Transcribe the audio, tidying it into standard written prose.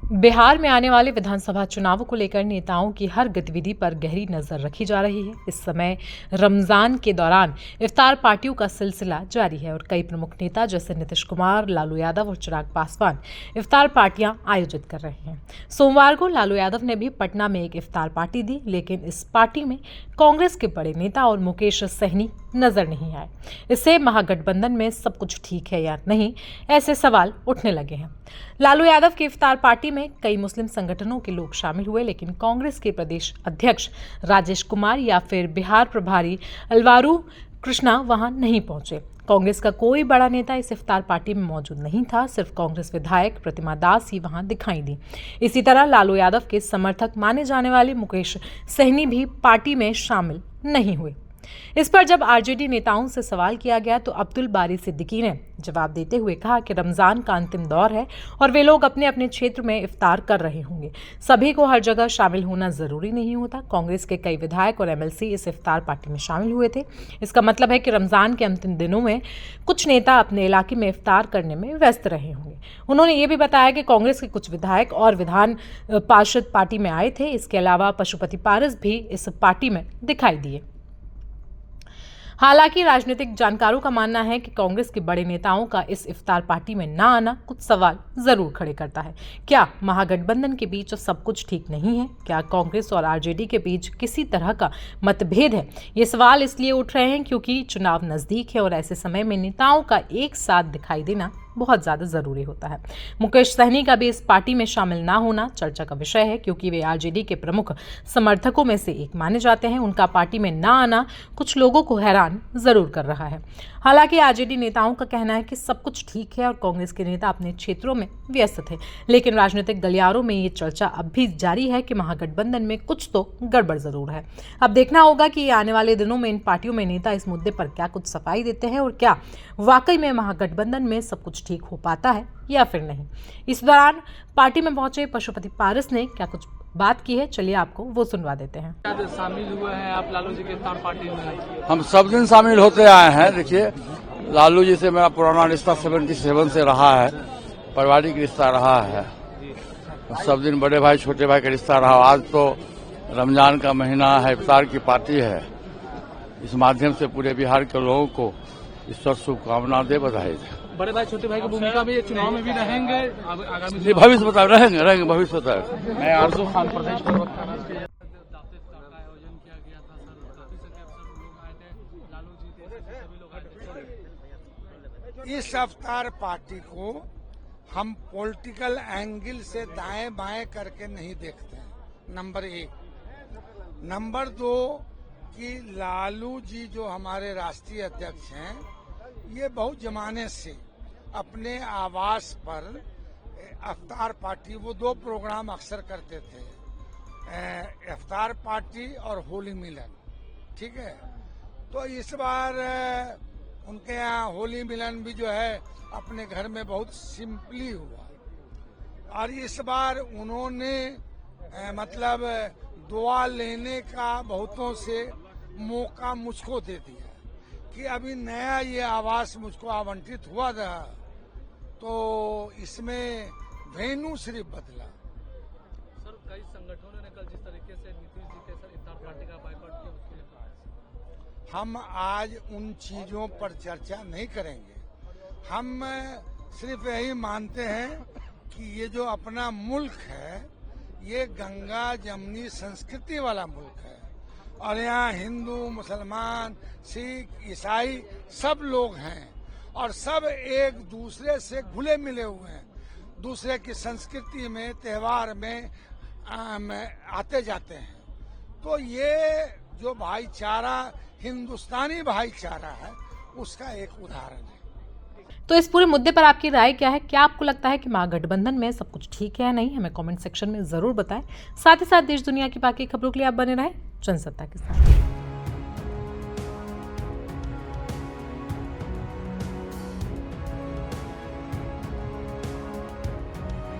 बिहार में आने वाले विधानसभा चुनावों को लेकर नेताओं की हर गतिविधि पर गहरी नजर रखी जा रही है। इस समय रमजान के दौरान इफ्तार पार्टियों का सिलसिला जारी है और कई प्रमुख नेता जैसे नीतीश कुमार, लालू यादव और चिराग पासवान इफ्तार पार्टियां आयोजित कर रहे हैं। सोमवार को लालू यादव ने भी पटना में एक इफ्तार पार्टी दी, लेकिन इस पार्टी में कांग्रेस के बड़े नेता और मुकेश सहनी नजर नहीं आए। इससे महागठबंधन में सब कुछ ठीक है या नहीं, ऐसे सवाल उठने लगे हैं। लालू यादव की इफ्तार पार्टी में कई मुस्लिम संगठनों के लोग शामिल हुए, लेकिन कांग्रेस के प्रदेश अध्यक्ष राजेश कुमार या फिर बिहार प्रभारी अलवारू कृष्णा वहां नहीं पहुंचे। कांग्रेस का कोई बड़ा नेता इस इफ्तार पार्टी में मौजूद नहीं था, सिर्फ कांग्रेस विधायक प्रतिमा दास ही वहां दिखाई दी। इसी तरह लालू यादव के समर्थक माने जाने वाले मुकेश सहनी भी पार्टी में शामिल नहीं हुए। इस पर जब आरजेडी नेताओं से सवाल किया गया तो अब्दुल बारी सिद्दीकी ने जवाब देते हुए कहा कि रमजान का अंतिम दौर है और वे लोग अपने अपने क्षेत्र में इफ्तार कर रहे होंगे। सभी को हर जगह शामिल होना जरूरी नहीं होता। कांग्रेस के कई विधायक और एमएलसी इस इफ्तार पार्टी में शामिल हुए थे। इसका मतलब है कि रमजान के अंतिम दिनों में कुछ नेता अपने इलाके में इफ्तार करने में व्यस्त रहे होंगे। उन्होंने ये भी बताया कि कांग्रेस के कुछ विधायक और विधान पार्षद पार्टी में आए थे। इसके अलावा पशुपति पारस भी इस पार्टी में दिखाई दिए। हालांकि राजनीतिक जानकारों का मानना है कि कांग्रेस के बड़े नेताओं का इस इफ्तार पार्टी में न आना कुछ सवाल जरूर खड़े करता है। क्या महागठबंधन के बीच सब कुछ ठीक नहीं है? क्या कांग्रेस और आरजेडी के बीच किसी तरह का मतभेद है? ये सवाल इसलिए उठ रहे हैं क्योंकि चुनाव नजदीक है और ऐसे समय में नेताओं का एक साथ दिखाई देना बहुत ज्यादा जरूरी होता है। मुकेश सहनी का भी इस पार्टी में शामिल ना होना चर्चा का विषय है, क्योंकि वे आरजेडी के प्रमुख समर्थकों में से एक माने जाते हैं। उनका पार्टी में ना आना कुछ लोगों को हैरान जरूर कर रहा है। हालांकि आरजेडी नेताओं का कहना है कि सब कुछ ठीक है और कांग्रेस के नेता अपने क्षेत्रों में व्यस्त थे, लेकिन राजनीतिक गलियारों में ये चर्चा अब भी जारी है कि महागठबंधन में कुछ तो गड़बड़ जरूर है। अब देखना होगा कि आने वाले दिनों में इन पार्टियों में नेता इस मुद्दे पर क्या कुछ सफाई देते हैं और क्या वाकई में महागठबंधन में सब कुछ ठीक हो पाता है या फिर नहीं। इस दौरान पार्टी में पहुंचे पशुपति पारस ने क्या कुछ बात की है, चलिए आपको वो सुनवा देते हैं। शामिल हुए हैं आप लालू जी के इफ्तार पार्टी में? हम सब दिन शामिल होते आए हैं। देखिए, लालू जी से मेरा पुराना रिश्ता 77 से रहा है, पारिवारिक रिश्ता रहा है। सब दिन बड़े भाई छोटे भाई का रिश्ता रहा। आज तो रमजान का महीना है, इफ्तार की पार्टी है। इस माध्यम से पूरे बिहार के लोगों को ईश्वर शुभकामना दे, बधाई दे। बड़े भाई छोटे भाई की भूमिका भी चुनाव में भी रहेंगे आगामी भविष्य बताए, रहेंगे भविष्य बताए। मैं आरजू खान प्रदेश इस अवतार पार्टी को हम पॉलिटिकल एंगल से दाएं बाएं करके नहीं देखते हैं, नंबर एक। नंबर दो कि लालू जी जो हमारे राष्ट्रीय अध्यक्ष हैं, ये बहुत जमाने से अपने आवास पर इफ्तार पार्टी, वो दो प्रोग्राम अक्सर करते थे, इफ्तार पार्टी और होली मिलन, ठीक है। तो इस बार उनके यहाँ होली मिलन भी जो है अपने घर में बहुत सिंपली हुआ और इस बार उन्होंने मतलब दुआ लेने का बहुतों से मौका मुझको दे दिया कि अभी नया ये आवास मुझको आवंटित हुआ था, तो इसमें वेन्यू सिर्फ बदला। सर, कई संगठनों ने कल जिस तरीके से नीतीश जी के सर इफ्तार पार्टी का बायकॉट किया, उसके लिए हम आज उन चीजों पर चर्चा नहीं करेंगे। हम सिर्फ यही मानते हैं कि ये जो अपना मुल्क है, ये गंगा जमनी संस्कृति वाला मुल्क है और यहाँ हिंदू, मुसलमान, सिख, ईसाई सब लोग हैं और सब एक दूसरे से घुले मिले हुए हैं। दूसरे की संस्कृति में, त्योहार में आते जाते हैं। तो ये जो भाईचारा, हिंदुस्तानी भाईचारा है, उसका एक उदाहरण है। तो इस पूरे मुद्दे पर आपकी राय क्या है? क्या आपको लगता है कि महागठबंधन में सब कुछ ठीक है या नहीं? हमें कमेंट सेक्शन में जरूर बताएं। साथ ही साथ देश दुनिया की बाकी खबरों के लिए आप बने रहें जनसत्ता के साथ।